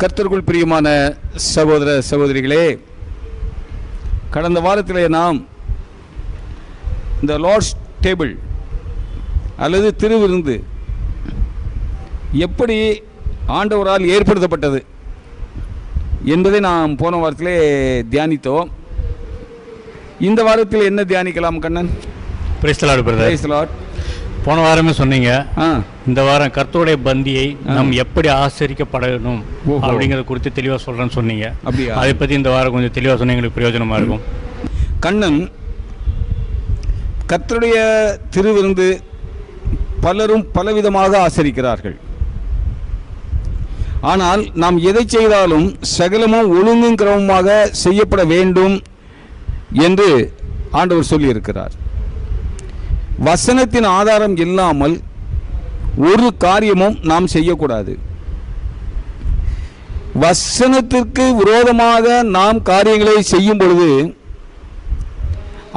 கர்த்தருக்குள் பிரியமான சகோதர சகோதரிகளே, கடந்த வாரத்திலே நாம் இந்த லார்ட்ஸ் டேபிள் அல்லது திருவிருந்து எப்படி ஆண்டவரால் ஏற்படுத்தப்பட்டது என்பதை நாம் போன வாரத்திலே தியானித்தோம். இந்த வாரத்தில் என்ன தியானிக்கலாம் Kannan? Praise the Lord brother. Praise the Lord. போன வாரமே சொன்னீங்க, இந்த வாரம் கர்த்தருடைய பந்தியை நாம் எப்படி ஆசரிக்கப்படணும் அப்படிங்கிறத குறித்து தெளிவாக சொல்கிறேன்னு சொன்னீங்க. அதை பற்றி இந்த வாரம் கொஞ்சம் தெளிவாக சொன்ன எங்களுக்கு பிரயோஜனமாக இருக்கும். கண்ணன், கர்த்தருடைய திருவிருந்து பலரும் பலவிதமாக ஆசரிக்கிறார்கள். ஆனால் நாம் எதை செய்தாலும் சகலமும் ஒழுங்கும் கிரமமாக செய்யப்பட வேண்டும் என்று ஆண்டவர் சொல்லியிருக்கிறார். வசனத்தின் ஆதாரம் இல்லாமல் ஒரு காரியமும் நாம் செய்யக்கூடாது. வசனத்திற்கு விரோதமாக நாம் காரியங்களை செய்யும் பொழுது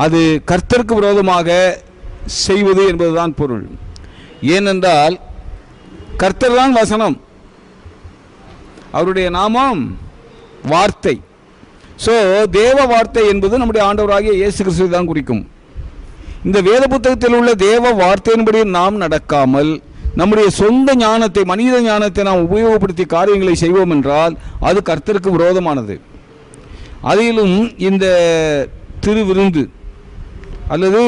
அது கர்த்தருக்கு விரோதமாக செய்வது என்பதுதான் பொருள். ஏனென்றால் கர்த்தர் தான் வசனம், அவருடைய நாமம் வார்த்தை. ஸோ தேவ வார்த்தை என்பது நம்முடைய ஆண்டவராகிய இயேசு கிறிஸ்துவை தான் குறிக்கும். இந்த வேத புத்தகத்தில் உள்ள தேவ வார்த்தையின்படி நாம் நடக்காமல் நம்முடைய சொந்த ஞானத்தை, மனித ஞானத்தை நாம் உபயோகப்படுத்தி காரியங்களை செய்வோம் என்றால் அது கர்த்தருக்கு விரோதமானது. அதிலும் இந்த திருவிருந்து அல்லது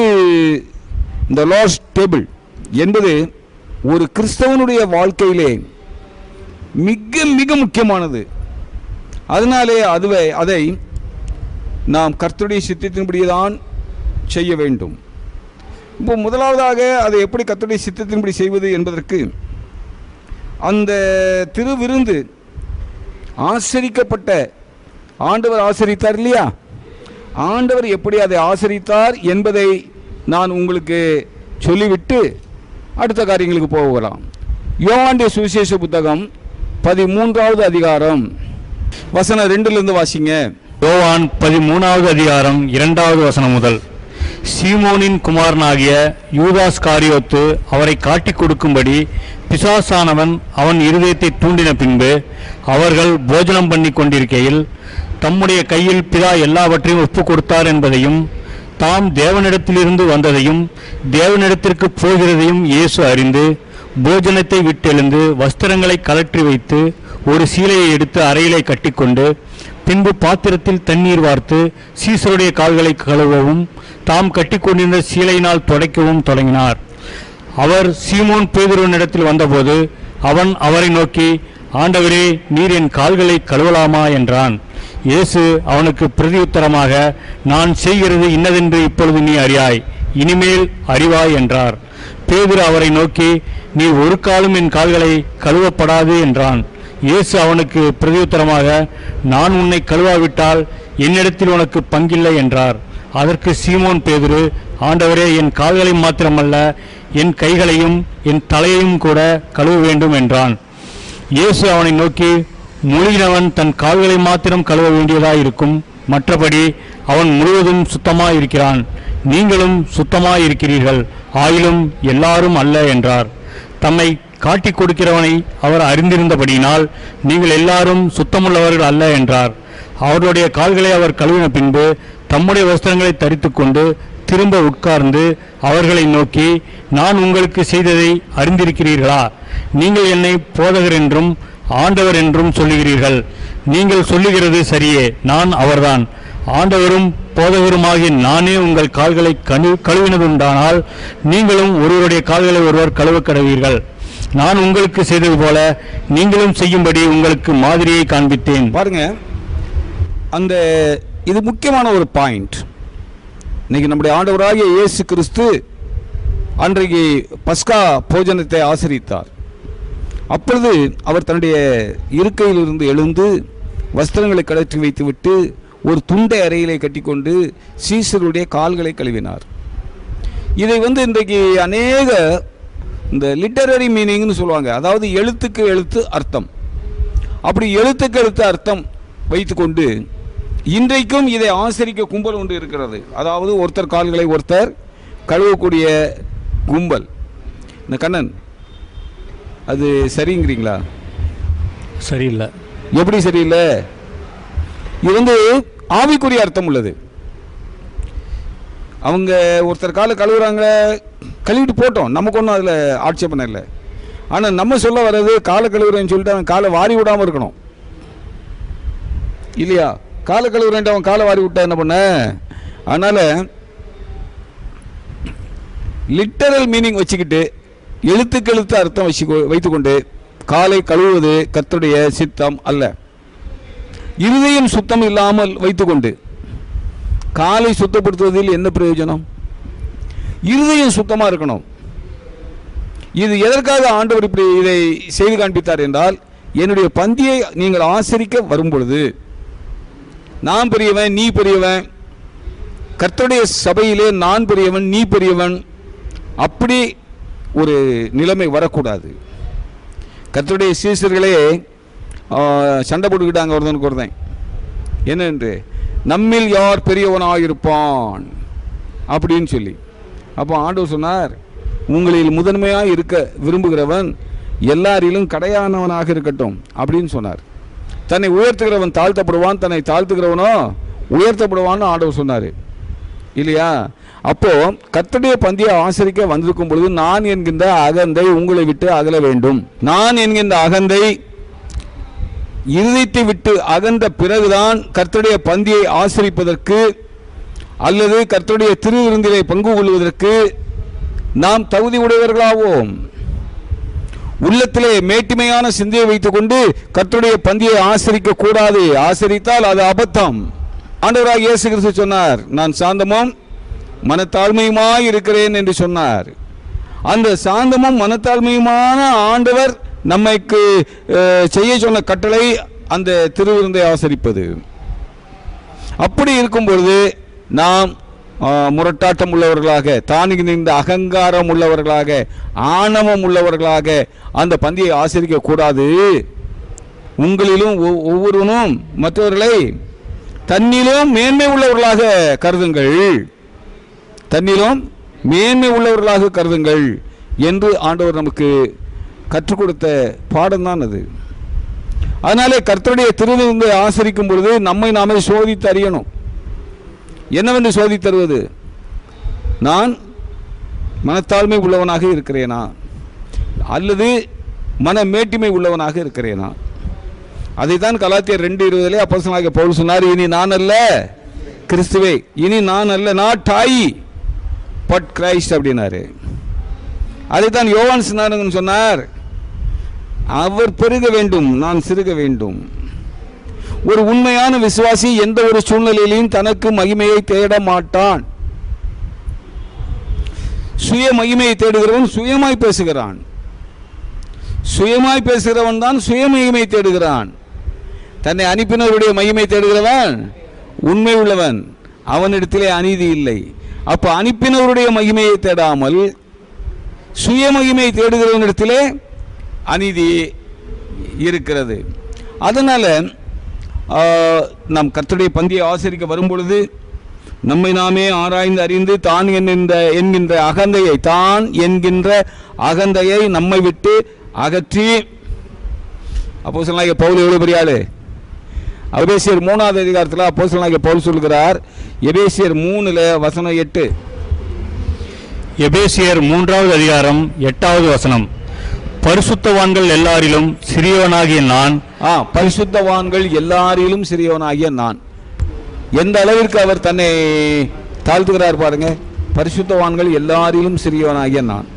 இந்த லார்ட்ஸ் டேபிள் என்பது ஒரு கிறிஸ்தவனுடைய வாழ்க்கையிலே மிக மிக முக்கியமானது. அதனாலே அதை நாம் கர்த்தருடைய சித்தத்தின்படி தான் செய்ய வேண்டும். இப்போ முதலாவதாக அதை எப்படி கர்த்தருடைய சித்தத்தின்படி செய்வது என்பதற்கு அந்த திருவிருந்து ஆசரிக்கப்பட்ட ஆண்டவர் ஆசரித்தார் இல்லையா? ஆண்டவர் எப்படி அதை ஆசரித்தார் என்பதை நான் உங்களுக்கு சொல்லிவிட்டு அடுத்த காரியங்களுக்கு போகலாம். யோவானுடைய சுவிசேஷ புத்தகம் 13வது அதிகாரம் வசனம் 2 வாசிங்க. யோவான் 13வது அதிகாரம் 2வது வசனம் முதல். சீமோனின் குமாரனாகிய யூதாஸ் காரியோத்து அவரை காட்டிக் கொடுக்கும்படி பிசாசானவன் அவன் இருதயத்தை தூண்டின பின்பு அவர்கள் போஜனம் பண்ணி கொண்டிருக்கையில் தம்முடைய கையில் பிதா எல்லாவற்றையும் ஒப்பு கொடுத்தார் என்பதையும் தாம் தேவனிடத்திலிருந்து வந்ததையும் தேவனிடத்திற்கு போகிறதையும் இயேசு அறிந்து போஜனத்தை விட்டெழுந்து வஸ்திரங்களை கலற்றி வைத்து ஒரு சீலையை எடுத்து அறையிலே கட்டிக்கொண்டு பின்பு பாத்திரத்தில் தண்ணீர் வார்த்து சீசருடைய கால்களை கழுவவும் தாம் கட்டிக்கொண்டிருந்த சீலையினால் துடைக்கவும் தொடங்கினார். அவர் சீமோன் பேதுருவினிடத்தில் வந்தபோது அவன் அவரை நோக்கி, ஆண்டவரே, நீர் என் கால்களை கழுவலாமா என்றான். இயேசு அவனுக்கு பிரதியுத்தரமாக, நான் செய்கிறது இன்னதென்று இப்பொழுது நீ அறியாய், இனிமேல் அறிவாய் என்றார். பேதுரு அவரை நோக்கி, நீ ஒரு காலும் என் கால்களை கழுவப்படாது என்றான். இயேசு அவனுக்கு பிரதியுத்தரமாக, நான் உன்னை கழுவாவிட்டால் என்னிடத்தில் உனக்கு பங்கில்லை என்றார். அதற்கு சீமோன் பேதுரு, ஆண்டவரே, என் கால்களை மாத்திரமல்ல என் கைகளையும் என் தலையையும் கூட கழுவ வேண்டும் என்றான். இயேசு அவனை நோக்கி, முழுகினவன் தன் கால்களை மாத்திரம் கழுவ வேண்டியதாயிருக்கும், மற்றபடி அவன் முழுவதும் சுத்தமாயிருக்கிறான். நீங்களும் சுத்தமாயிருக்கிறீர்கள், ஆயிலும் எல்லாரும் அல்ல என்றார். தம்மை காட்டிக் கொடுக்கிறவனை அவர் அறிந்திருந்தபடியினால் நீங்கள் எல்லாரும் சுத்தமுள்ளவர்கள் அல்ல என்றார். அவர்களுடைய கால்களை அவர் கழுவின பின்பு தம்முடைய வஸ்திரங்களை தரித்து கொண்டு திரும்ப உட்கார்ந்து அவர்களை நோக்கி, நான் உங்களுக்கு செய்ததை அறிந்திருக்கிறீர்களா? நீங்கள் என்னை போதகர் என்றும் ஆண்டவர் என்றும் சொல்லுகிறீர்கள். நீங்கள் சொல்லுகிறது சரியே, நான் அவர்தான். ஆண்டவரும் போதகருமாகிய நானே உங்கள் கால்களை கழுவினதுண்டானால் நீங்களும் ஒருவருடைய கால்களை ஒருவர் கழுவ கடவீர்கள். நான் உங்களுக்கு செய்தது போல நீங்களும் செய்யும்படி உங்களுக்கு மாதிரியை காண்பித்தேன். பாருங்க, அந்த இது முக்கியமான ஒரு பாயிண்ட். இன்னைக்கு நம்முடைய ஆண்டவராகிய இயேசு கிறிஸ்து அன்றைக்கு பஸ்கா போஜனத்தை ஆசரித்தார். அப்பொழுது அவர் தன்னுடைய இருக்கையிலிருந்து எழுந்து வஸ்திரங்களை கழற்றி வைத்துவிட்டு ஒரு துண்டை அறையிலே கட்டிக்கொண்டு சீசருடைய கால்களை கழுவினார். இதை இன்றைக்கு அநேக இந்த லிட்டரரி மீனிங்னு சொல்லுவாங்க, அதாவது எழுத்துக்கு எழுத்து அர்த்தம். அப்படி எழுத்துக்கு எழுத்து அர்த்தம் வைத்துக்கொண்டு இன்றைக்கும் இதை ஆசரிக்க கும்பல் ஒன்று இருக்கிறது. அதாவது ஒருத்தர் கால்களை ஒருத்தர் கழுவக்கூடிய கும்பல். இந்த கண்ணன், அது சரிங்கிறீங்களா? சரியில்லை. எப்படி சரியில்லை? இது வந்து ஆவிக்குரிய அர்த்தம் உள்ளது. அவங்க ஒருத்தர் காலை கழுவுறாங்க, கழுவிட்டு போட்டோம், நமக்கு ஒன்றும் அதில் ஆட்சேபனை இல்லை. ஆனால் நம்ம சொல்ல வர்றது காலை கழுவுறேன்னு சொல்லிட்டு அவன் காலை வாரி விடாமல் இருக்கணும் இல்லையா? காலை கழுவுறேன்ட்டு அவன் காலை வாரி விட்டா என்ன பண்ண? அதனால் லிட்டரல் மீனிங் வச்சுக்கிட்டு எழுத்துக்கு எழுத்து அர்த்தம் வைத்துக்கொண்டு காலை கழுவுவது கர்த்தருடைய சித்தம் அல்ல. இருதயம் சுத்தம் இல்லாமல் வைத்துக்கொண்டு காலை சுத்தப்படுத்துவதில் என்ன பிரயோஜனம்? இருதயம் சுத்தமாக இருக்கணும். இது எதற்காக ஆண்டவர் இப்படி இதை செய்து காண்பித்தார் என்றால், என்னுடைய பந்தியை நீங்கள் ஆசரிக்க வரும் பொழுது நான் பெரியவன் நீ பெரியவன், கர்த்தருடைய சபையிலே நான் பெரியவன் நீ பெரியவன், அப்படி ஒரு நிலைமை வரக்கூடாது. கர்த்தருடைய சீசர்களே சண்டை போட்டுக்கிட்டாங்க ஒருத்தனுக்கு ஒருத்தன், என்னென்று நம்மில் யார் பெரியவனாயிருப்பான் அப்படின்னு சொல்லி. அப்போ ஆண்டவர் சொன்னார், உங்களில் முதன்மையாக இருக்க விரும்புகிறவன் எல்லாரிலும் கடையானவனாக இருக்கட்டும் அப்படின்னு சொன்னார். தன்னை உயர்த்துகிறவன் தாழ்த்தப்படுவான், தன்னை தாழ்த்துகிறவனோ உயர்த்தப்படுவான்னு ஆண்டவர் சொன்னார் இல்லையா? அப்போ கர்த்தருடைய பந்தியை ஆசரிக்க வந்திருக்கும் பொழுது நான் என்கின்ற அகந்தை உங்களை விட்டு அகல வேண்டும். நான் என்கின்ற அகந்தை இருதயத்தை விட்டு அகன்ற பிறகுதான் கர்த்தருடைய பந்தியை ஆசரிப்பதற்கு அல்லது கர்த்தருடைய திருவிருந்திலே பங்கு கொள்வதற்கு நாம் தகுதி உடையவர்களாவோம். உள்ளத்திலே மேட்டிமையான சிந்தையை வைத்துக் கொண்டு கர்த்தருடைய பந்தியை ஆசரிக்க கூடாது. ஆசரித்தால் அது அபத்தம். ஆண்டவராகிய இயேசு கிறிஸ்து சொன்னார், நான் சாந்தமும் மனத்தாழ்மையுமாய் இருக்கிறேன் என்று சொன்னார். அந்த சாந்தமும் மனத்தாழ்மையுமான ஆண்டவர் நம்மைக்கு செய்ய சொன்ன கட்டளை அந்த திருவிருந்தை ஆசரிப்பது. அப்படி இருக்கும் பொழுது நாம் முரட்டாட்டம் உள்ளவர்களாக, தானுக்கு நின்ற அகங்காரம் உள்ளவர்களாக, ஆணவம் உள்ளவர்களாக அந்த பந்தியை ஆசரிக்க கூடாது. உங்களிலும் ஒவ்வொருவனும் மற்றவர்களை தன்னிலும் மேன்மை உள்ளவர்களாக கருதுங்கள், தன்னிலும் மேன்மை உள்ளவர்களாக கருதுங்கள் என்று ஆண்டவர் நமக்கு கற்றுக் கொடுத்த பாடம் தான் அது. அதனாலே கர்த்தருடைய திருவிருந்தை ஆசரிக்கும் பொழுது நம்மை நாமே சோதித்து அறியணும். என்னவென்று சோதித்து தருவது? நான் மனத்தாழ்மை உள்ளவனாக இருக்கிறேனா அல்லது மன மேட்டிமை உள்ளவனாக இருக்கிறேனா? அதைத்தான் கலாத்தியர் 2:20 அப்போஸ்தலனாகிய பவுல் சொன்னார், இனி நான் அல்ல கிறிஸ்துவே, இனி நான் அல்ல, நாட் ஐ பட் கிரைஸ்ட் அப்படின்னாரு. அதைத்தான் யோவான் ஸ்நானகன் சொன்னார், அவர் பெருக வேண்டும் நான் சிறுக வேண்டும். ஒரு உண்மையான விசுவாசி எந்த ஒரு சூழ்நிலையிலும் தனக்கு மகிமையை தேட மாட்டான். சுய மகிமையை தேடுகிறவன் சுயமாய் பேசுகிறான். சுயமாய் பேசுகிறவன் தான் சுய மகிமை தேடுகிறான். தன்னை அனுப்பினவருடைய மகிமை தேடுகிறவன் உண்மை உள்ளவன், அவனிடத்திலே அநீதி இல்லை. அப்ப அனுப்பினவருடைய மகிமையை தேடாமல் சுய மகிமை தேடுகிறவனிடத்திலே அநீதி இருக்கிறது. அதனால நாம் கர்த்தருடைய பந்தியை ஆசரிக்க வரும் பொழுது நம்மை நாமே ஆராய்ந்து அறிந்து தான் என்கின்ற அகந்தையை, தான் என்கின்ற அகந்தையை நம்மை விட்டு அகற்றி, அப்போஸ்தலனாகிய பவுல் எவ்வளவு பெரிய ஆளு? எபேசியர் 3வது அதிகாரத்தில் அப்போஸ்தலனாகிய பவுல் சொல்கிறார், எபேசியர் 3:8. எபேசியர் 3வது அதிகாரம் 8வது வசனம். பரிசுத்தவான்கள் எல்லாரிலும் சிறியவனாகிய நான். பரிசுத்தவான்கள் எல்லாரிலும் சிறியவனாகிய நான். எந்த அளவிற்கு அவர் தன்னை தாழ்த்துகிறார் பாருங்க. பரிசுத்தவான்கள் எல்லாரிலும் சிறியவனாகிய நான்.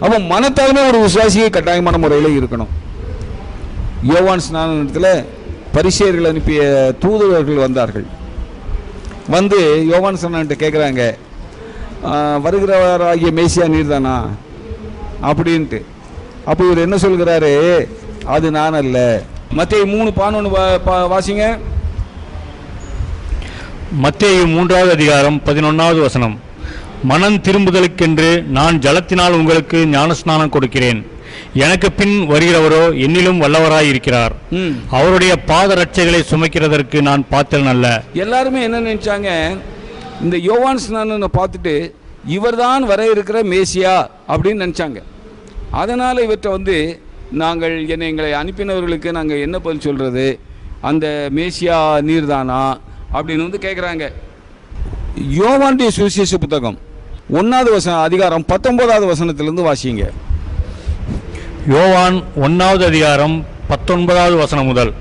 அப்போ மனத்தாலுமே ஒரு விசுவாசியை கட்டாயமான முறையில் இருக்கணும். யோவான் ஸ்நானத்தில் பரிசேயர்கள் அனுப்பிய தூதுவர்கள் வந்தார்கள். வந்து யோவான் ஸ்நானன்ட்ட கேட்குறாங்க, வருகிறவராகிய மேசியா நீர் தானா அப்படின்ட்டு. அப்போ இவர் என்ன சொல்கிறாரு, அது நான் அல்ல. மத்தேயு 3:11 வாசிங்க. மத்தேயு 3வது அதிகாரம் 11வது வசனம். மனம் திரும்புதலுக்கென்று நான் ஜலத்தினால் உங்களுக்கு ஞானஸ்நானம் கொடுக்கிறேன், எனக்கு பின் வருகிறவரோ என்னிலும் வல்லவராயிருக்கிறார், அவருடைய பாத ரட்சைகளை சுமைக்கிறதற்கு நான் பாத்திரன் அல்ல. எல்லாருமே என்ன நினைச்சாங்க, இந்த யோவான் ஸ்நானனை பார்த்துட்டு இவர்தான் வர இருக்கிற மேசியா அப்படின்னு நினைச்சாங்க. அதனால இவற்றை வந்து நாங்கள் எங்களை அனுப்பினவர்களுக்கு நாங்கள் என்ன பதில் சொல்கிறது, அந்த மேசியா நீர்தானா அப்படின்னு வந்து கேட்குறாங்க. யோவானுடைய சுவிசேஷ புத்தகம் 1வது அதிகாரம் 19வது வசனத்திலிருந்து வாசிங்க. யோவான் 1வது அதிகாரம் 19வது வசனம் முதல்.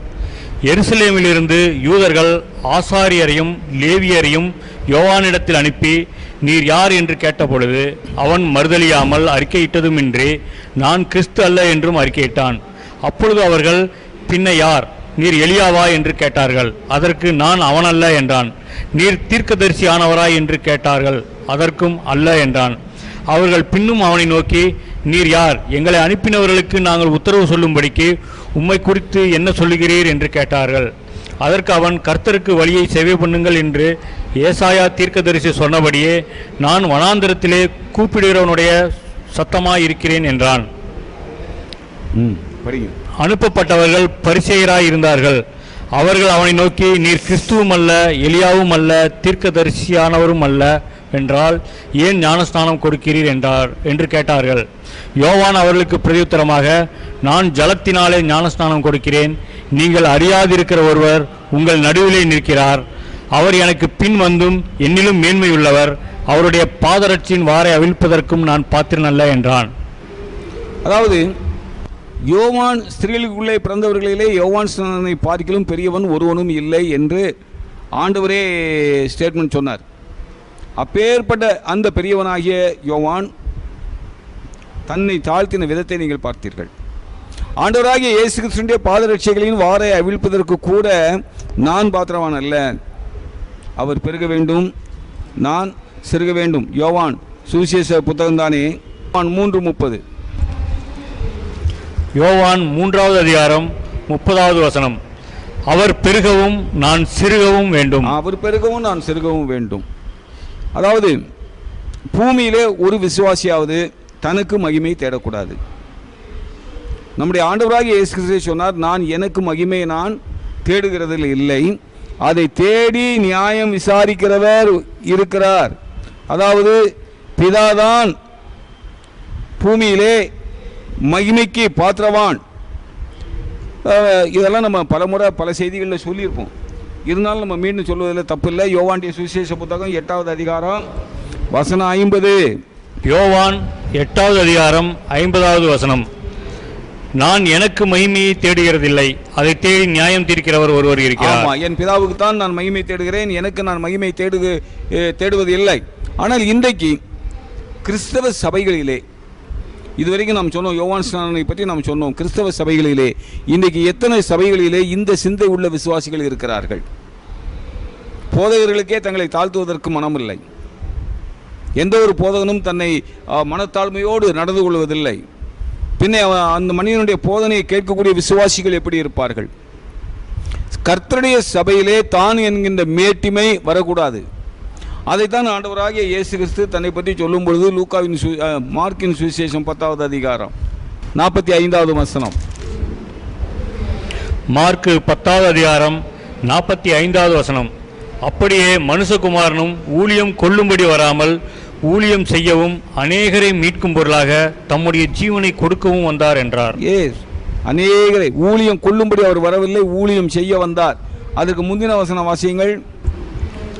எருசலேமிலிருந்து யூதர்கள் ஆசாரியரையும் லேவியரையும் யோவானிடத்தில் அனுப்பி, நீர் யார் என்று கேட்டபொழுது அவன் மறுதலியாமல் அறிக்கையிட்டதுமின்றி, நான் கிறிஸ்து அல்ல என்றும் அறிக்கையிட்டான். அப்பொழுது அவர்கள், பின்ன யார், நீர் எலியாவா என்று கேட்டார்கள். அதற்கு நான் அவனல்ல என்றான். நீர் தீர்க்கதரிசி ஆனவராய் என்று கேட்டார்கள். அதற்கும் அல்ல என்றான். அவர்கள் பின்னும் அவனை நோக்கி, நீர் யார், எங்களை அனுப்பினவர்களுக்கு நாங்கள் உத்தரவு சொல்லும்படிக்கு உம்மை குறித்து என்ன சொல்லுகிறீர் என்று கேட்டார்கள். அதற்கு அவன், கர்த்தருக்கு வழியை செவி பண்ணுங்கள் என்று ஏசாயா தீர்க்கதரிசி சொன்னபடியே நான் வனாந்திரத்திலே கூப்பிடுகிறவனுடைய சத்தமாய் இருக்கிறேன் என்றான். அனுப்பப்பட்டவர்கள் பரிசேயராய் இருந்தார்கள். அவர்கள் அவனை நோக்கி, நீர் கிறிஸ்துவும் அல்ல, எலியாவும் அல்ல, தீர்க்கதரிசியானவரும் அல்ல என்றால் ஏன் ஞானஸ்நானம் கொடுக்கிறீர் என்று கேட்டார்கள். யோவான் அவர்களுக்கு பிரதியுத்தரமாக, நான் ஜலத்தினாலே ஞானஸ்நானம் கொடுக்கிறேன். நீங்கள் அறியாதிருக்கிற ஒருவர் உங்கள் நடுவிலே நிற்கிறார். அவர் எனக்கு பின் வந்தும் என்னிலும் மேன்மையுள்ளவர். அவருடைய பாதரட்சியின் வாரை அவிழ்ப்பதற்கும் நான் பாத்திரன் அல்ல என்றான். அதாவது யோவான் ஸ்திரீகளுக்குள்ளே பிறந்தவர்களிலே யோவான் ஸ்நானனை பார்க்கிலும் பெரியவன் ஒருவனும் இல்லை என்று ஆண்டவரே ஸ்டேட்மெண்ட் சொன்னார். அப்பேற்பட்ட அந்த பெரியவனாகிய யோவான் தன்னை தாழ்த்தின விதத்தை நீங்கள் பார்த்தீர்கள். ஆண்டவராகிய இயேசு கிறிஸ்துவின் பாதரட்சைகளின் வாரை அவிழ்ப்பதற்கு கூட நான் பாத்திரவான் அல்ல, அவர் பெருக வேண்டும், நான் சிறுக வேண்டும். யோவான் சுவிசேஷ புத்தகம்தானே. 3:30. யோவான் 3வது அதிகாரம் 30வது வசனம். அவர் பெருகவும் நான் சிறுகவும் வேண்டும். அவர் பெருகவும் நான் சிறுகவும் வேண்டும். அதாவது பூமியிலே ஒரு விசுவாசியாவது தனக்கு மகிமை தேடக்கூடாது. நம்முடைய ஆண்டவராகிய இயேசு கிறிஸ்து சொன்னார், நான் எனக்கு மகிமை நான் தேடுகிறதில் இல்லை, அதை தேடி நியாயம் விசாரிக்கிறவர் இருக்கிறார். அதாவது பிதாதான் பூமியிலே மகிமைக்கு பாத்திரவான். இதெல்லாம் நம்ம பலமுறை பல செய்திகளில் சொல்லியிருப்போம். இருந்தாலும் நம்ம மீண்டும் சொல்வதில் தப்பு இல்லை. யோவானுடைய சுவிசேஷ புத்தகம் 8வது அதிகாரம் வசனம் 50. யோவான் 8வது அதிகாரம் 50வது வசனம். நான் எனக்கு மகிமையை தேடுகிறதில்லை, அதை தேடி நியாயம் தீர்க்கிறவர் ஒருவர் இருக்கிறார். என் பிதாவுக்கு தான் நான் மகிமை தேடுகிறேன், எனக்கு நான் மகிமை தேடுவது இல்லை. ஆனால் இன்றைக்கு கிறிஸ்தவ சபைகளிலே, இதுவரைக்கும் நாம் சொன்னோம், யோவான் ஸ்நானனை பற்றி நாம் சொன்னோம். கிறிஸ்தவ சபைகளிலே இன்றைக்கு எத்தனை சபைகளிலே இந்த சிந்தை உள்ள விசுவாசிகள் இருக்கிறார்கள்? போதகர்களுக்கே தங்களை தாழ்த்துவதற்கு மனமில்லை. எந்த ஒரு போதகனும் தன்னை மனத்தாழ்மையோடு நடந்து கொள்வதில்லை. பின்னே அந்த மனிதனுடைய போதனையை கேட்கக்கூடிய விசுவாசிகள் எப்படி இருப்பார்கள்? கர்த்தருடைய சபையிலே தான் என்கின்ற மேட்டிமை வரக்கூடாது. அதைத்தான் ஆண்டவராகிய இயேசு கிறிஸ்து தன்னை பற்றி சொல்லும் பொழுது மார்க்கின் சுவிசேஷம் 10வது அதிகாரம் 45வது வசனம். மார்க்கு 10வது அதிகாரம் 45வது வசனம். அப்படியே மனுஷகுமாரனும் ஊழியம் கொள்ளும்படி வராமல் ஊழியம் செய்யவும் அநேகரை மீட்கும் பொருளாக தம்முடைய ஜீவனை கொடுக்கவும் வந்தார் என்றார். அநேகரை ஊழியம் கொள்ளும்படி அவர் வரவில்லை, ஊழியம் செய்ய வந்தார். அதற்கு முந்தின வசனம் வாசியுங்கள்.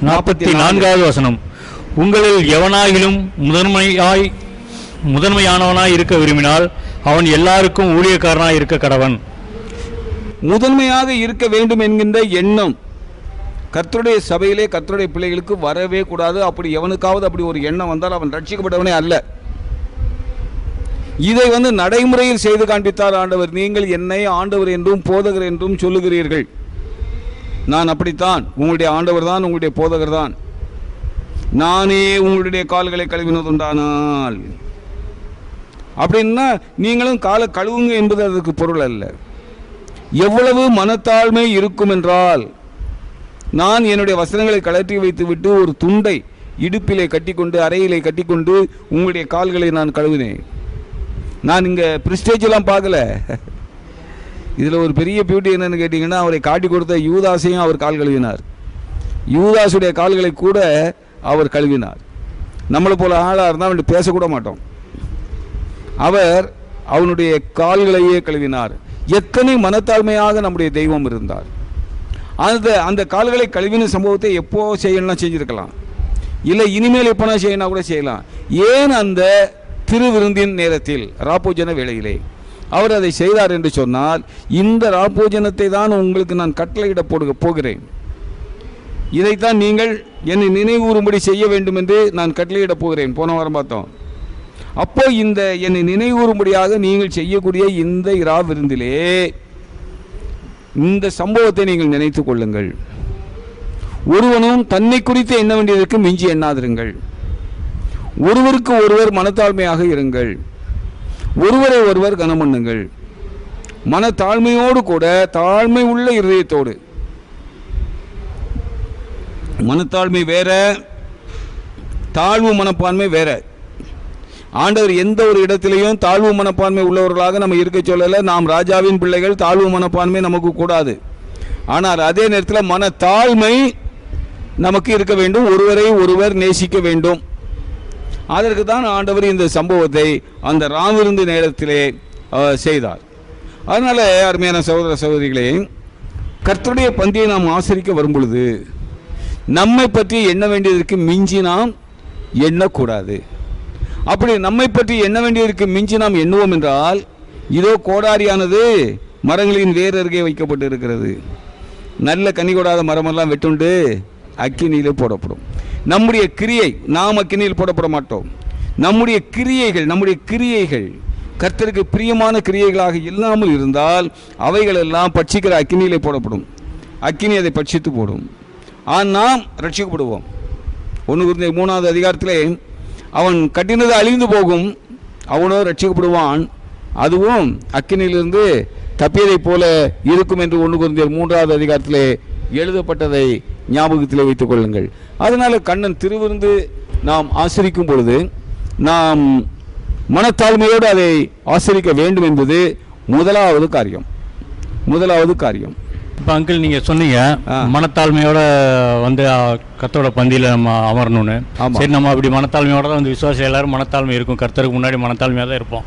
44வது வசனம். உங்களில் எவனாகிலும் முதன்மையானவனாய் இருக்க விரும்பினால் அவன் எல்லாருக்கும் ஊழியக்காரனாய் இருக்க கடவன். முதன்மையாக இருக்க வேண்டும் என்கின்ற எண்ணம் கர்த்தருடைய சபையிலே கர்த்தருடைய பிள்ளைகளுக்கு வரவே கூடாது. அப்படி எவனுக்காவது அப்படி ஒரு எண்ணம் வந்தால் அவன் ரட்சிக்கப்பட்டவனே அல்ல. இதை நடைமுறையில் செய்து காண்பித்தார் ஆண்டவர். நீங்கள் என்னை ஆண்டவர் என்றும் போதகர் என்றும் சொல்லுகிறீர்கள், நான் அப்படித்தான், உங்களுடைய ஆண்டவர் தான், உங்களுடைய போதகர் தான். நானே உங்களுடைய கால்களை கழுவினதுண்டானால் அப்படின்னா நீங்களும் காலை கழுவுங்க என்பது அதற்கு பொருள் அல்ல. எவ்வளவு மனத்தாழ்மை இருக்கும் என்றால், நான் என்னுடைய வஸ்திரங்களை கழற்றி வைத்துவிட்டு ஒரு துண்டை இடுப்பிலே கட்டிக்கொண்டு அறையிலே கட்டிக்கொண்டு உங்களுடைய கால்களை நான் கழுவினேன். நான் இங்கே பிரிஸ்டேஜெல்லாம் பார்க்கல. இதில் ஒரு பெரிய பியூட்டி என்னன்னு கேட்டிங்கன்னா, அவரை காட்டி கொடுத்த யூதாசையும் அவர் கால் கழுவினார். யூதாசுடைய கால்களை கூட அவர் கழுவினார். நம்மளை போல ஆளாக இருந்தால் அவன் பேசக்கூட மாட்டோம். அவர் அவனுடைய கால்களையே கழுவினார். எத்தனை மனத்தாழ்மையாக நம்முடைய தெய்வம் இருந்தார். அந்த கால்களை கழுவின சம்பவத்தை எப்போ செய்யணும்னா செஞ்சுருக்கலாம், இல்லை இனிமேல் எப்போனா செய்யணும் கூட செய்யலாம். ஏன் அந்த திருவிருந்தின் நேரத்தில் ராப்போஜன வேளையிலே அவர் அதை செய்தார் என்று சொன்னால், இந்த ராப்போஜனத்தை தான் உங்களுக்கு நான் கட்டளையிட போகிறேன், இதைத்தான் நீங்கள் என்னை நினைவுறும்படி செய்ய வேண்டும் என்று நான் கட்டளையிட போகிறேன். போன வாரம் பார்த்தோம். அப்போ இந்த என்னை நினைவுறும்படியாக நீங்கள் செய்யக்கூடிய இந்த இரா விருந்திலே இந்த சம்பவத்தை நீங்கள் நினைத்து கொள்ளுங்கள். ஒருவனும் தன்னை குறித்து எண்ண வேண்டியதற்கு மிஞ்சி எண்ணாதிருங்கள். ஒருவருக்கு ஒருவர் மனத்தாழ்மையாக இருங்கள். ஒருவரை ஒருவர் கனமண்ணுங்கள். மனத்தாழ்மையோடு கூட தாழ்மை உள்ள இருதயத்தோடு. மனத்தாழ்மை வேற, தாழ்வு மனப்பான்மை வேற. ஆண்டவர் எந்த ஒரு இடத்திலையும் தாழ்வு மனப்பான்மை உள்ளவர்களாக நம்ம இருக்க சொல்லலை. நாம் ராஜாவின் பிள்ளைகள், தாழ்வு மனப்பான்மை நமக்கு கூடாது. ஆனால் அதே நேரத்தில் மனத்தாழ்மை நமக்கு இருக்க வேண்டும். ஒருவரை ஒருவர் நேசிக்க வேண்டும். அதற்கு தான் ஆண்டவர் இந்த சம்பவத்தை அந்த ராவிருந்து நேரத்திலே செய்தார். அதனால் அருமையான சகோதர சகோதரிகளே, கர்த்தருடைய பந்தியை நாம் ஆசரிக்க வரும் பொழுது நம்மை பற்றி எண்ண வேண்டியதற்கு மிஞ்சி நாம் எண்ணக்கூடாது. அப்படி நம்மை பற்றி எண்ண வேண்டியதற்கு மிஞ்சி நாம் எண்ணுவோம் என்றால், இதோ கோடாரியானது மரங்களின் வேர் அருகே வைக்கப்பட்டு இருக்கிறது. நல்ல கனி கொடாத மரமெல்லாம் வெட்டுண்டு அக்கினியிலே போடப்படும். நம்முடைய கிரியை, நாம் அக்கினியில் போடப்பட மாட்டோம். நம்முடைய கிரியைகள் கர்த்தருக்கு பிரியமான கிரியைகளாக இல்லாமல் இருந்தால் அவைகள் எல்லாம் பட்சிக்கிற அக்கினியிலே போடப்படும். அக்கினி அதை பட்சித்து போடும். நாம் ரட்சிக்கப்படுவோம். 1 Corinthians 3வது அதிகாரத்திலே அவன் கட்டினது அழிந்து போகும், அவனோ ரட்சிக்கப்படுவான், அதுவும் அக்கினியிலிருந்து தப்பியதைப் போல இருக்கும் என்று 1 Corinthians 3வது அதிகாரத்திலே எழுதப்பட்டதை ஞாபகத்திலே வைத்துக் கொள்ளுங்கள். அதனால் கண்ணன் திருவிருந்து நாம் ஆசரிக்கும் பொழுது நாம் மனத்தாழ்மையோடு அதை ஆசரிக்க வேண்டும் என்பது முதலாவது காரியம். இப்போ அங்கிள் நீங்கள் சொன்னீங்க மனத்தாழ்மையோட வந்து கர்த்தரோட பந்தியில் நம்ம அமரணும்னு. சரி, நம்ம அப்படி மனத்தாழ்மையோட தான் வந்து விசுவாசி எல்லாரும் மனத்தாழ்மை இருக்கும். கர்த்தருக்கு முன்னாடி மனத்தாழ்மையாக தான் இருப்போம்.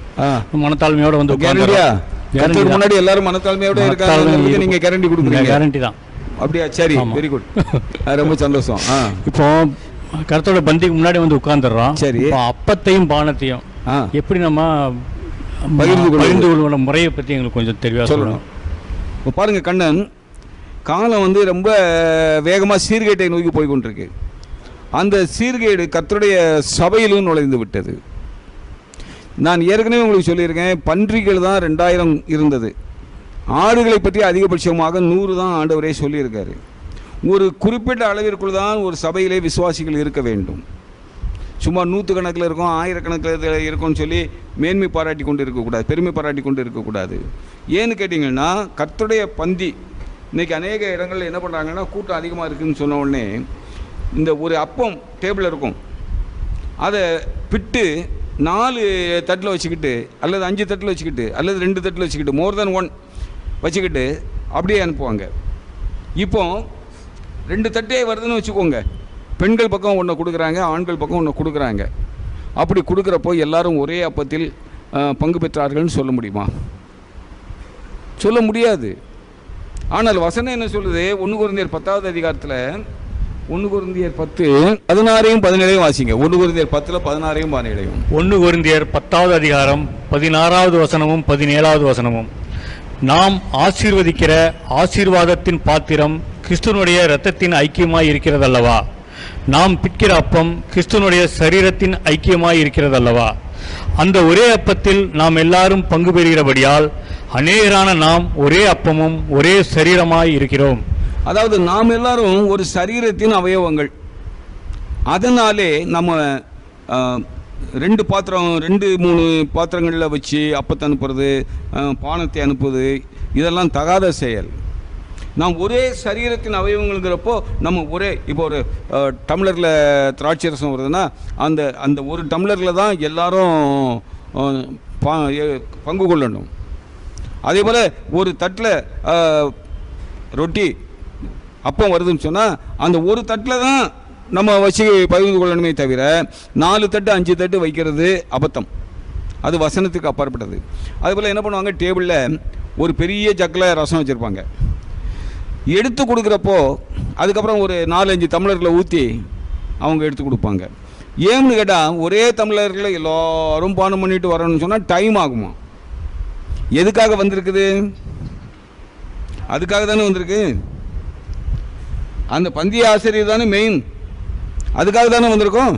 மனத்தாழ்மையோட வந்து கர்த்தருக்கு முன்னாடி எல்லாரும் மனத்தாழ்மையோட இருக்காங்க. நீங்க கேரண்டி கொடுக்குறீங்க? கேரண்டி தான். அப்படியா? சரி, வெரி குட், ரொம்ப சந்தோஷம். இப்போ கர்த்தரோட பந்திக்கு முன்னாடி வந்து உட்கார்ந்துடுறோம். சரி, அப்பத்தையும் பானத்தையும் எப்படி நம்ம பகிர்ந்து கொள்ளுற முறையை பற்றி எங்களுக்கு கொஞ்சம் தெளிவாக சொல்லணும். இப்போ பாருங்க, கண்ணன் காலம் வந்து ரொம்ப வேகமாக சீர்கேட்டை நோக்கி போய் கொண்டிருக்கு. அந்த சீர்கேடு கர்த்தருடைய சபையிலும் நுழைந்து விட்டது. நான் ஏற்கனவே உங்களுக்கு சொல்லியிருக்கேன், பன்றிகள் தான் 2000 இருந்தது. ஆடுகளை பற்றி அதிகபட்சமாக 100 தான் ஆண்டவரே சொல்லியிருக்காரு. ஒரு குறிப்பிட்ட அளவிற்குள் தான் ஒரு சபையிலே விசுவாசிகள் இருக்க வேண்டும். சும்மா 100 கணக்கில் இருக்கும், 1000 கணக்கில் இருக்கும்னு சொல்லி மேன்மை பாராட்டி கொண்டு இருக்கக்கூடாது, பெருமை பாராட்டி கொண்டு இருக்கக்கூடாது. ஏன்னு கேட்டிங்கன்னா, கர்த்தருடைய பந்தி இன்றைக்கி அநேக இடங்களில் என்ன பண்ணுறாங்கன்னா, கூட்டம் அதிகமாக இருக்குதுன்னு சொன்ன உடனே இந்த ஒரு அப்பம் டேபிளில் இருக்கும், அதை பிட்டு 4 தட்டில் வச்சுக்கிட்டு அல்லது 5 தட்டில் வச்சுக்கிட்டு அல்லது 2 தட்டில் வச்சுக்கிட்டு மோர் தென் 1 வச்சுக்கிட்டு அப்படியே அனுப்புவாங்க. இப்போ 2 தட்டே வருதுன்னு வச்சுக்கோங்க, பெண்கள் பக்கம் ஒன்று கொடுக்குறாங்க, ஆண்கள் பக்கம் ஒன்று கொடுக்குறாங்க. அப்படி கொடுக்குறப்போ எல்லாரும் ஒரே அப்பத்தில் பங்கு பெற்றார்கள்னு சொல்ல முடியுமா? சொல்ல முடியாது. ஆனால் வசனம் என்ன சொல்லுது? 1 கொரிந்தியர் 10வது அதிகாரத்தில் 1 கொரிந்தியர் 10:16-17 வாசிங்க. 1 கொரிந்தியர் 10:16-17. 1 கொரிந்தியர் 10வது அதிகாரம் 16வது வசனமும் 17வது வசனமும். நாம் ஆசீர்வதிக்கிற ஆசீர்வாதத்தின் பாத்திரம் கிறிஸ்துவனுடைய இரத்தத்தின் ஐக்கியமாய் இருக்கிறதல்லவா? நாம் பிற்கிற அப்பம் கிறிஸ்துவனுடைய சரீரத்தின் ஐக்கியமாய் இருக்கிறதல்லவா? அந்த ஒரே அப்பத்தில் நாம் எல்லாரும் பங்கு பெறுகிறபடியால் அநேகரான நாம் ஒரே அப்பமும் ஒரே சரீரமாய் இருக்கிறோம். அதாவது நாம் எல்லாரும் ஒரு சரீரத்தின் அவயவங்கள். அதனாலே நம்ம 2 பாத்திரம் 2-3 பாத்திரங்களில் வச்சு அப்பத்தை அனுப்புறது, பானத்தை அனுப்புவது, இதெல்லாம் தகாத செயல். நாம் ஒரே சரீரத்தின் அவயவங்கள்ங்கிறப்போ நம்ம ஒரே, இப்போ ஒரு டம்ளரில் திராட்சை ரசம் வருதுன்னா அந்த ஒரு டம்ளரில் தான் எல்லாரும் பங்கு கொள்ளணும். அதே போல் ஒரு தட்டில் ரொட்டி அப்பம் வருதுன்னு சொன்னால் அந்த ஒரு தட்டில் தான் நம்ம வச்சு பகிர்ந்து கொள்ளணுமே தவிர 4 தட்டு 5 தட்டு வைக்கிறது அபத்தம். அது வசனத்துக்கு அப்பாற்பட்டது. அதுபோல் என்ன பண்ணுவாங்க, டேபிளில் ஒரு பெரிய ஜக்கில் ரசம் வச்சுருப்பாங்க. எடுத்து கொடுக்குறப்போ அதுக்கப்புறம் ஒரு 4-5 டம்ளரில் ஊற்றி அவங்க எடுத்து கொடுப்பாங்க. ஏன்னு கேட்டால் ஒரே டம்ளரில் எல்லோரும் பானம் பண்ணிட்டு வரணும்னு சொன்னால் டைம் ஆகுமா? எதுக்காக வந்திருக்குது? அதுக்காக தானே வந்திருக்கு. அந்த பந்திய ஆசிரியர் தானே மெயின், அதுக்காக தானே வந்திருக்கோம்.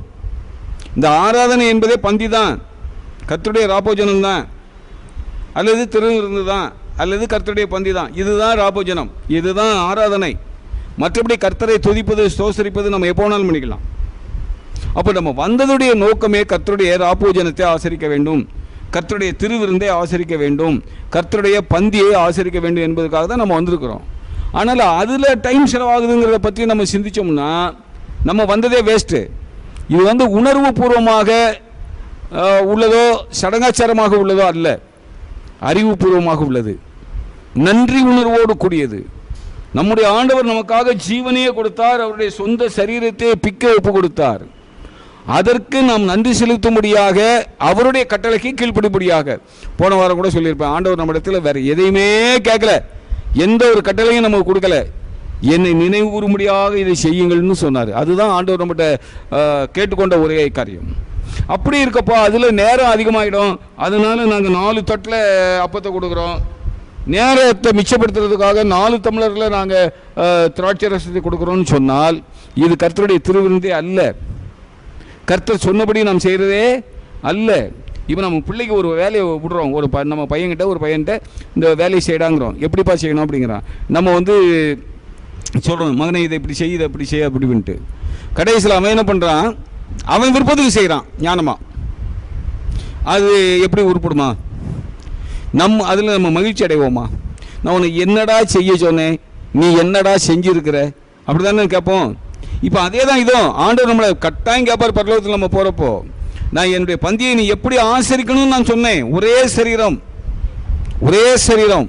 இந்த ஆராதனை என்பதே பந்தி தான், கர்த்தருடைய ராபோஜனம் தான், அல்லது திருவிருந்து தான், அல்லது கர்த்தருடைய பந்தி தான். இதுதான் ராபோஜனம், இதுதான் ஆராதனை. மற்றபடி கர்த்தரை துதிப்பது ஸ்தோத்திரிப்பது நம்ம எப்போ வேணாலும் பண்ணிக்கலாம். அப்போ நம்ம வந்ததுடைய நோக்கமே கர்த்தருடைய ராபோஜனத்தை ஆசரிக்க வேண்டும், கர்த்தருடைய திருவிருந்தை ஆசரிக்க வேண்டும், கர்த்தருடைய பந்தியை ஆசரிக்க வேண்டும் என்பதற்காக தான் நம்ம வந்திருக்கிறோம். ஆனால் அதில் டைம் செலவாகுதுங்கிறத பற்றி நம்ம சிந்தித்தோம்னா நம்ம வந்ததே வேஸ்ட்டு. இது உணர்வு பூர்வமாக உள்ளதோ சடங்காச்சாரமாக உள்ளதோ அல்ல, அறிவுபூர்வமாக உள்ளது, நன்றி உணர்வோடு கூடியது. நம்முடைய ஆண்டவர் நமக்காக ஜீவனையே கொடுத்தார், அவருடைய சொந்த சரீரத்தை பிக்க ஒப்பு கொடுத்தார். அதற்கு நாம் நன்றி செலுத்தும்படியாக, அவருடைய கட்டளைக்கு கீழ்ப்படிபடியாக. போன வாரம் கூட சொல்லியிருப்பேன், ஆண்டவர் நம்ம இடத்துல வேற எதையுமே கேட்கல, எந்த ஒரு கட்டளையும் நமக்கு கொடுக்கல, என்னை நினைவு கூறும்படியாக இதை செய்யுங்கள்னு சொன்னார். அதுதான் ஆண்டவர் நம்மகிட்ட கேட்டுக்கொண்ட ஒரே காரியம். அப்படி இருக்கப்போ அதில் நேரம் அதிகமாகிடும். அதனால நாங்கள் 4 தட்டில் அப்பத்தை கொடுக்குறோம். நேரத்தை மிச்சப்படுத்துறதுக்காக 4 டம்ளரில் நாங்கள் திராட்சை ரசத்தை கொடுக்குறோன்னு சொன்னால் இது கர்த்தருடைய திருவிருந்தே அல்ல, கர்த்தர் சொன்னபடி நாம் செய்கிறதே அல்ல. இப்போ நம்ம பிள்ளைக்கு ஒரு வேலையை விடுறோம், நம்ம பையன்கிட்ட இந்த வேலையை செய்யடாங்கிறோம். எப்படிப்பா செய்யணும் அப்படிங்கிறான். நம்ம சொல்கிறோம், மகனை இதை இப்படி செய், இதை இப்படி செய்ய அப்படின்ட்டு. கடைசியில் அவன் என்ன பண்ணுறான், அவன் விருப்பத்துக்கு செய்கிறான் ஞானமாக. அது எப்படி உருப்படுமா? அதில் நம்ம மகிழ்ச்சி அடைவோமா? நான் உனக்கு என்னடா செய்ய சொன்னேன், நீ என்னடா செஞ்சுருக்கிற, அப்படி தானே கேட்போம். இப்போ அதே தான் இதுவும் ஆண்டவர் நம்மளை கட்டாயம் கேட்பார் பரலோகத்தில் நம்ம போகிறப்போ. நான் என்னுடைய பந்தியை நீ எப்படி ஆசரிக்கணும்னு நான் சொன்னேன். ஒரே சரீரம், ஒரே சரீரம்,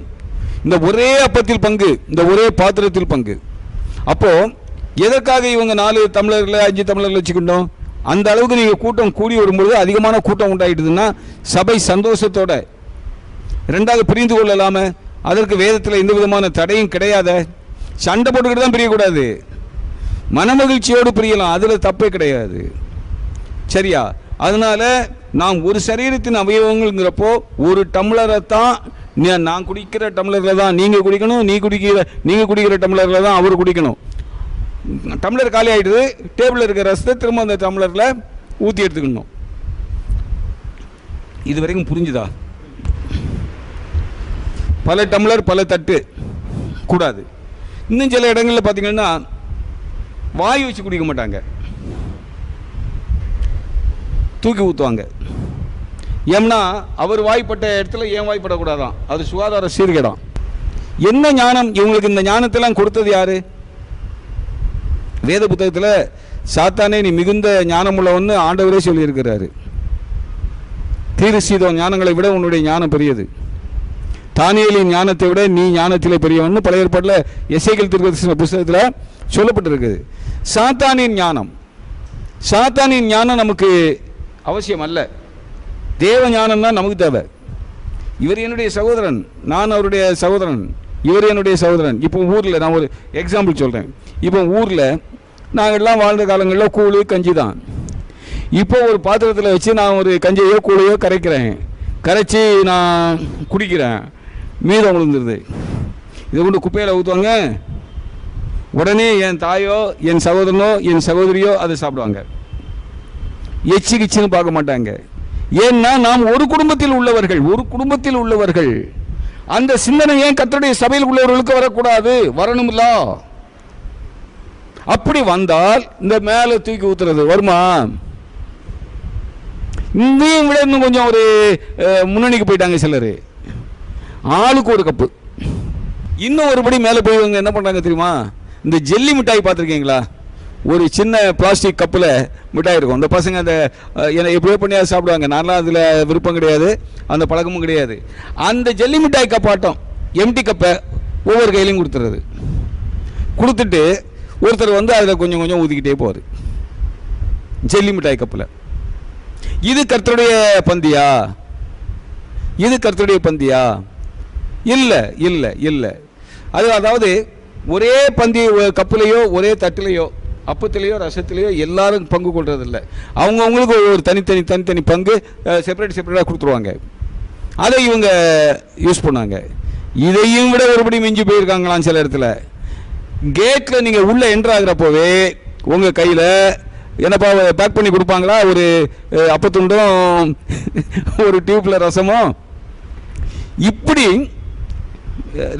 இந்த ஒரே அப்பத்தில் பங்கு, இந்த ஒரே பாத்திரத்தில் பங்கு. அப்போது எதற்காக இவங்க 4 டம்ளரில் 5 டம்ளரில் வச்சுக்கிட்டோம்? அந்த அளவுக்கு நீங்கள் கூட்டம் கூடி வரும்பொழுது அதிகமான கூட்டம் உண்டாயிடுதுன்னா சபை சந்தோஷத்தோட, ரெண்டாவது பிரிந்து கொள்ளலாமல், அதற்கு வேதத்தில் எந்த விதமான தடையும் கிடையாத, சண்டை போட்டுக்கிட்டு தான் பிரியக்கூடாது, மனமகிழ்ச்சியோடு பிரியலாம், அதில் தப்பே கிடையாது. சரியா? அதனால நாம் ஒரு சரீரத்தின் அவயவங்கள்ங்கிறப்போ ஒரு டம்ளரை தான் நான் குடிக்கிற டம்ளரில் தான் நீங்கள் குடிக்கணும், நீங்கள் குடிக்கிற டம்ளரில் தான் அவர் குடிக்கணும். டம்ளர் காலி ஆகிடுது, டேபிளில் இருக்கிற ரசத்தை திரும்ப அந்த டம்ளரில் ஊற்றி எடுத்துக்கணும். இது வரைக்கும் புரிஞ்சுதா? பல டம்ளர் பல தட்டு கூடாது. இன்னும் சில இடங்களில் பார்த்தீங்கன்னா வாய் வச்சு குடிக்க மாட்டாங்க, தூக்கி ஊற்றுவாங்க. ஏன்னா அவர் வாய்ப்பட்ட இடத்துல ஏன் வாய்ப்படக்கூடாதான், அது சுகாதார சீர்கேடாம். என்ன ஞானம் இவங்களுக்கு? இந்த ஞானத்தெல்லாம் கொடுத்தது யாரு? வேத புத்தகத்தில் சாத்தானே நீ மிகுந்த ஞானமுள்ளவன்னு ஆண்டவரே சொல்லியிருக்கிறாரு. தீர்சீதோ ஞானங்களை விட உன்னுடைய ஞானம் பெரியது, தானியேலின் ஞானத்தை விட நீ ஞானத்திலே பெரியவன்னு பழைய ஏற்பாட்டில் எசேக்கியேல் தீர்க்கதரிசன புத்தகத்தில் சொல்லப்பட்டிருக்குது. சாத்தானின் ஞானம் நமக்கு அவசியம் அல்ல, தேவ ஞானம் தான் நமக்கு தேவை. இவர் என்னுடைய சகோதரன், நான் அவருடைய சகோதரன், இவர் என்னுடைய சகோதரன். இப்போ ஊரில் நான் ஒரு எக்ஸாம்பிள் சொல்கிறேன். இப்போ ஊரில் நாங்கள்லாம் வாழ்ந்த காலங்களில் கூழ் கஞ்சி தான். இப்போ ஒரு பாத்திரத்தில் வச்சு நான் ஒரு கஞ்சியோ கூழையோ கரைச்சி நான் குடிக்கிறேன், மீதம் விழுந்துருது. இதை கொண்டு குப்பையில் ஊற்றுவாங்க, உடனே என் தாயோ என் சகோதரனோ என் சகோதரியோ அதை சாப்பிடுவாங்க, எச்சி கிச்சின்னு பார்க்க மாட்டாங்க. ஏன்னா நாம் ஒரு குடும்பத்தில் உள்ளவர்கள். அந்த சிந்தனை ஏன் கர்த்தருடைய சபையில் உள்ளவர்களுக்கு வரக்கூடாது? வரணும்ல. அப்படி வந்தால் இந்த மேலே தூக்கி ஊத்துறது வருமா? இங்கேயும் விட இன்னும் கொஞ்சம் ஒரு முன்னணிக்கு போயிட்டாங்க சிலர், ஆளுக்கு ஒரு கப்பு. இன்னும் ஒருபடி மேலே போய் என்ன பண்ணுறாங்க தெரியுமா? இந்த ஜெல்லி மிட்டாய் பார்த்துருக்கீங்களா? ஒரு சின்ன பிளாஸ்டிக் கப்பில் மிட்டாய் இருக்கும். அந்த பசங்க அந்த எப்படியோ பண்ணி அதை சாப்பிடுவாங்க. நான்லாம் அதில் விருப்பம் கிடையாது, அந்த பழக்கமும் கிடையாது. அந்த ஜெல்லி மிட்டாய் கப்பாட்டம் எம்டி கப்பை ஒவ்வொரு கையிலையும் கொடுத்துட்டு ஒருத்தர் அதில் கொஞ்சம் கொஞ்சம் ஊற்றிக்கிட்டே போவார் ஜெல்லி மிட்டாய் கப்பில். இது கர்த்தருடைய பந்தியா? இது கர்த்தருடைய பந்தியா? இல்லை இல்லை இல்லை. அதாவது ஒரே பந்தி கப்புலையோ ஒரே தட்டிலையோ அப்பத்திலேயோ ரசத்திலேயோ எல்லாரும் பங்கு கொள்றதில்லை. அவங்கவுங்களுக்கு ஒரு தனித்தனி பங்கு செப்பரேட்டாக கொடுத்துருவாங்க. அதை இவங்க யூஸ் பண்ணாங்க. இதையும் விட ஒருபடி மிஞ்சி போயிருக்காங்களாம் சில இடத்துல. கேட்டில் நீங்கள் உள்ளே என்ட்ராகிறப்போவே உங்கள் கையில் என்னப்பா பேக் பண்ணி கொடுப்பாங்களா, ஒரு அப்பத்துண்டும் ஒரு டியூப்பில் ரசமும். இப்படி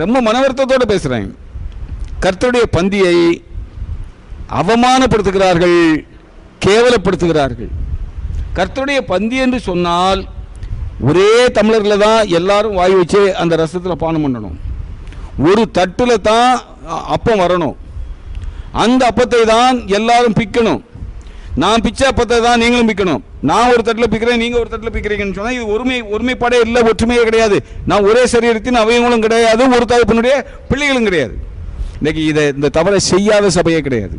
ரொம்ப மனவருத்தத்தோடு பேசுகிறேன். கர்த்தருடைய பந்தியை அவமானப்படுத்துகிறார்கள், கேவலப்படுத்துகிறார்கள். கர்த்தருடைய பந்தி என்று சொன்னால் ஒரே டம்ளரில் தான் எல்லாரும் வாய் வச்சு அந்த ரசத்தில் பானம் பண்ணணும். ஒரு தட்டில் தான் அப்பம் வரணும். அந்த அப்பத்தை தான் எல்லாரும் பிக்கணும். நான் பிச்ச அப்பத்தை தான் நீங்களும் பிக்கணும். நான் ஒரு தட்டில் பிக்கிறேன், நீங்கள் ஒரு தட்டில் பிக்கிறீங்கன்னு சொன்னால் இது ஒருமைப்பாடே இல்லை, ஒற்றுமையே கிடையாது. நான் ஒரே சரீரத்தின் அவயங்களும் கிடையாது, ஒரு தகப்பனுடைய பிள்ளைகளும் கிடையாது. இன்னைக்கு இந்த தவறை செய்யாத சபையே கிடையாது.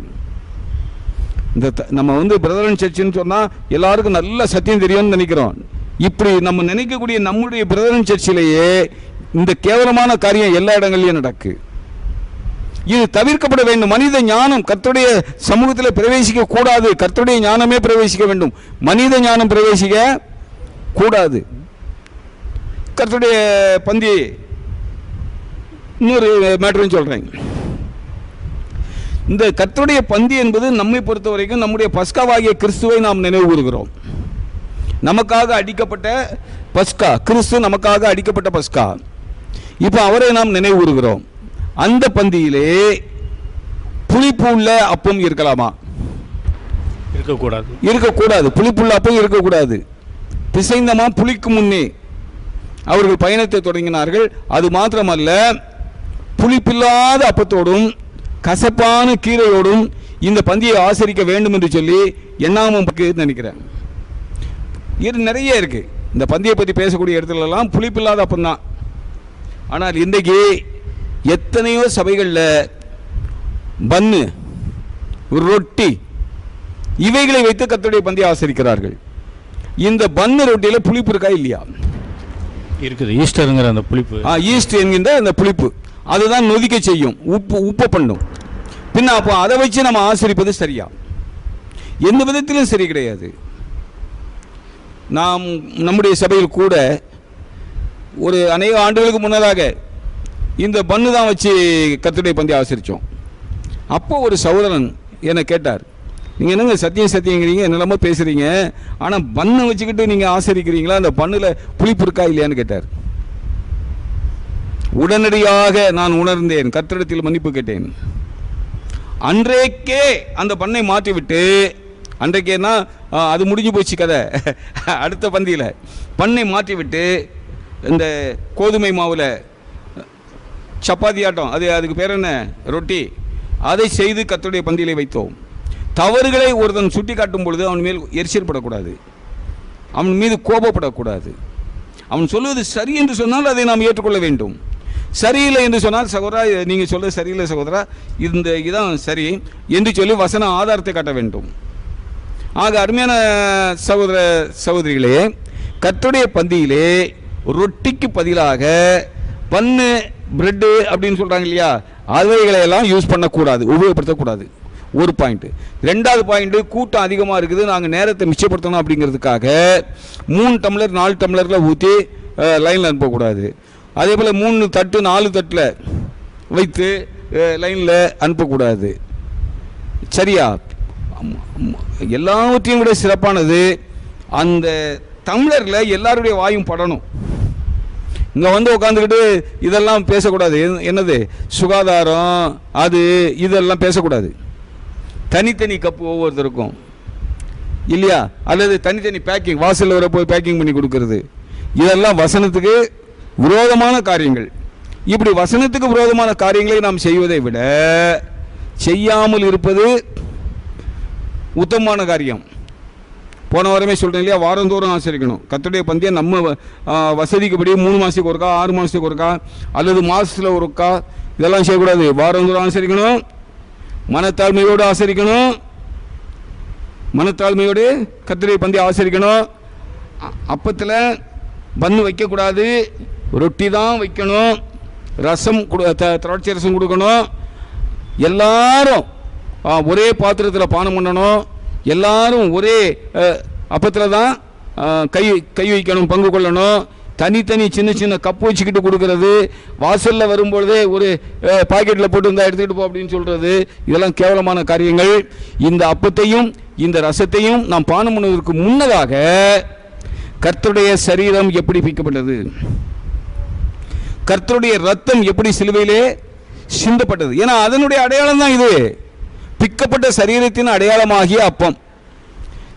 நம்ம பிரதர் அண்ட் சர்ச்சுன்னு சொன்னால் எல்லாருக்கும் நல்ல சத்தியம் தெரியும்னு நினைக்கிறோம். இப்படி நம்ம நினைக்கக்கூடிய நம்முடைய பிரதர் அண்ட் சர்ச்சிலேயே இந்த கேவலமான காரியம் எல்லா இடங்கள்லையும் நடக்கு. இது தவிர்க்கப்பட வேண்டும். மனித ஞானம் கர்த்தருடைய சமூகத்தில் பிரவேசிக்க கூடாது. கர்த்தருடைய ஞானமே பிரவேசிக்க வேண்டும், மனித ஞானம் பிரவேசிக்க கூடாது. கர்த்தருடைய பந்தி இன்னொரு மேட்டர்னு சொல்றேன். இந்த கர்த்தருடைய பந்தி என்பது நம்மை பொறுத்த வரைக்கும் நம்முடைய பஸ்காவாகிய கிறிஸ்துவை நாம் நினைவு கூறுகிறோம். நமக்காக அடிக்கப்பட்ட பஸ்கா, கிறிஸ்து நமக்காக அடிக்கப்பட்ட பஸ்கா. இப்போ அவரை நாம் நினைவு கூறுகிறோம். அந்த பந்தியிலே புளிப்பு உள்ள அப்பம் இருக்கலாமா? இருக்கக்கூடாது. புளிப்புள்ள அப்பம் இருக்கக்கூடாது. பிசைந்தமா புளிக்கு முன்னே அவர்கள் பயணத்தை தொடங்கினார்கள். அது மாத்திரமல்ல, புளிப்பில்லாத அப்பத்தோடும் கசப்பான கீரையோடும் இந்த பந்தியை ஆசரிக்க வேண்டும் என்று சொல்லி எண்ணாம நினைக்கிறேன். இது நிறைய இருக்கு. இந்த பந்தியை பற்றி பேசக்கூடிய இடத்துலலாம் புளிப்பில்லாத அப்பம் தான். ஆனால் இன்றைக்கு எத்தனையோ சபைகளில் பன்னு, ரொட்டி இவைகளை வைத்து கர்த்தருடைய பந்தியை ஆசரிக்கிறார்கள். இந்த பன்னு ரொட்டியில் புளிப்பு இருக்கா இல்லையா? இருக்குது. ஈஸ்டருங்கிற அந்த புளிப்பு, ஈஸ்ட் என்கின்ற அந்த புளிப்பு அதுதான் நொதிக்க செய்யும், உப்பு பண்ணும். பின்ன அப்போ அதை வச்சு நம்ம ஆசரிப்பது சரியா? எந்த விதத்திலும் சரி கிடையாது. நாம் நம்முடைய சபையில் கூட ஒரு அநேக ஆண்டுகளுக்கு முன்னதாக இந்த பன்னு தான் வச்சு கர்த்தருடைய பந்தி ஆசரித்தோம். அப்போ ஒரு சகோதரன் என்னை கேட்டார், நீங்கள் என்னங்க சத்தியங்கிறீங்க, என்னெல்லாமோ பேசுகிறீங்க, ஆனால் பண்ணை வச்சுக்கிட்டு நீங்கள் ஆசரிக்கிறீங்களா, அந்த பண்ணில் புளிப்பு இருக்கா இல்லையான்னு கேட்டார். உடனடியாக நான் உணர்ந்தேன், கர்த்தரிடத்தில் மன்னிப்பு கேட்டேன். அன்றைக்கே அந்த பண்ணை மாற்றிவிட்டு, அன்றைக்கேன்னா அது முடிஞ்சு போச்சு கதை. அடுத்த பந்தியில் பண்ணை மாற்றிவிட்டு இந்த கோதுமை மாவில் சப்பாத்தி ஆட்டம், அதுக்கு பேர் என்ன, ரொட்டி, அதை செய்து கர்த்தருடைய பந்தியிலே வைத்தோம். தவறுகளை ஒருத்தன் சுட்டி காட்டும் பொழுது அவன் மேல் எரிச்சல் படக்கூடாது, அவன் மீது கோபப்படக்கூடாது. அவன் சொல்வது சரி என்று சொன்னால் அதை நாம் ஏற்றுக்கொள்ள வேண்டும். சரியில்லை என்று சொன்னால், சகோதரா நீங்கள் சொல்வது சரியில்லை சகோதரா, இதான் சரி என்று சொல்லி வசன ஆதாரத்தை காட்ட வேண்டும். ஆக அருமையான சகோதர சகோதரிகளே, கர்த்தருடைய பந்தியிலே ரொட்டிக்கு பதிலாக பன்னு, பிரெட்டு அப்படின்னு சொல்கிறாங்க இல்லையா, அவைகளை எல்லாம் யூஸ் பண்ணக்கூடாது, உபயோகப்படுத்தக்கூடாது. ஒரு பாயிண்ட். ரெண்டாவது பாயிண்ட், கூட்டம் அதிகமாக இருக்குது, நாங்கள் நேரத்தை மிச்சப்படுத்தணும் அப்படிங்கிறதுக்காக 3 டம்ளர் 4 டம்ளரில் ஊற்றி லைனில் அனுப்பக்கூடாது. அதே போல் 3 தட்டு 4 தட்டில் வைத்து லைனில் அனுப்பக்கூடாது. சரியா? எல்லாவற்றையும் விட சிறப்பானது அந்த டம்ளரில் எல்லாருடைய வாயும் படணும். இங்கே உட்காந்துக்கிட்டு இதெல்லாம் பேசக்கூடாது. என்னது சுகாதாரம், அது இதெல்லாம் பேசக்கூடாது. தனித்தனி கப்பு ஒவ்வொருத்தருக்கும் இல்லையா, அல்லது தனித்தனி பேக்கிங், வாசலில் வர போய் பேக்கிங் பண்ணி கொடுக்கறது, இதெல்லாம் வசனத்துக்கு விரோதமான காரியங்கள். இப்படி வசனத்துக்கு விரோதமான காரியங்களை நாம் செய்வதை விட செய்யாமல் இருப்பது உத்தமமான காரியம். போன வாரமே சொல்கிறேன் இல்லையா, வாரந்தோறும் ஆசரிக்கணும் கர்த்தருடைய பந்தியை. நம்ம வசதிக்குப்படி 3 மாதத்துக்கு ஒருக்கா, 6 மாதத்துக்கு ஒருக்கா, அல்லது மாதத்தில் ஒருக்கா, இதெல்லாம் செய்யக்கூடாது. வாரந்தோறும் ஆசரிக்கணும், மனத்தாழ்மையோடு ஆசரிக்கணும், மனத்தாழ்மையோடு கர்த்தருடைய பந்தியை ஆசரிக்கணும். அப்பத்தில் பன்னு வைக்கக்கூடாது, ரொட்டி தான் வைக்கணும், ரசம் திராட்சை ரசம் கொடுக்கணும், எல்லாரும் ஒரே பாத்திரத்தில் பானம் பண்ணணும், எல்லாரும் ஒரே அப்பத்தில் தான் கை வைக்கணும், பங்கு கொள்ளணும். தனித்தனி சின்ன சின்ன கப்பு வச்சுக்கிட்டு கொடுக்கறது, வாசலில் வரும்பொழுதே ஒரு பாக்கெட்டில் போட்டு இருந்தால் எடுத்துக்கிட்டு போ அப்படின்னு சொல்கிறது, இதெல்லாம் கேவலமான காரியங்கள். இந்த அப்பத்தையும் இந்த ரசத்தையும் நாம் பானம் பண்ணுவதற்கு முன்னதாக கர்த்தருடைய சரீரம் எப்படி பிக்கப்பட்டது, கர்த்தருடைய ரத்தம் எப்படி சிலுவையிலே சிந்தப்பட்டது, ஏன்னா அதனுடைய அடையாளம் தான் இது. பிக்கப்பட்ட சரீரத்தின் அடையாளமாகிய அப்பம்,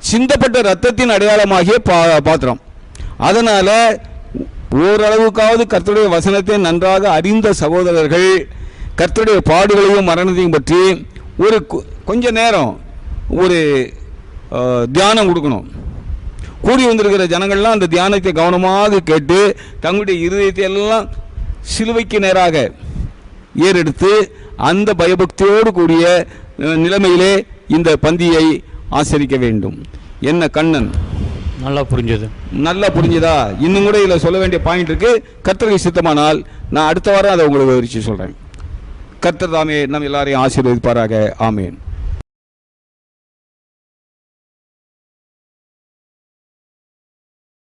சிந்தப்பட்ட ரத்தத்தின் அடையாளமாகிய பாத்திரம். அதனால ஓரளவுக்காவது கர்த்தருடைய வசனத்தை நன்றாக அறிந்த சகோதரர்கள் கர்த்தருடைய பாடுகளையும் மரணத்தையும் பற்றி ஒரு கொஞ்ச நேரம் ஒரு தியானம் கொடுக்கணும். கூடி வந்திருக்கிற ஜனங்கள்லாம் அந்த தியானத்தை கவனமாக கேட்டு தங்களுடைய இருதயத்தை எல்லாம் சிலுவைக்கு நேராக ஏறெடுத்து அந்த பயபக்தியோடு கூடிய நிலைமையிலே இந்த பந்தியை ஆசரிக்க வேண்டும். என்ன கண்ணன் நல்லா புரிஞ்சதா? இன்னும் கூட இதில் சொல்ல வேண்டிய பாயிண்ட் இருக்கு. கர்த்தருக்கு சித்தமானால் நான் அடுத்த வாரம் அதை உங்களுக்கு விவரித்து சொல்கிறேன். கர்த்தர் தாமே நம்ம எல்லாரையும் ஆசீர்வதிப்பாராக. ஆமேன்.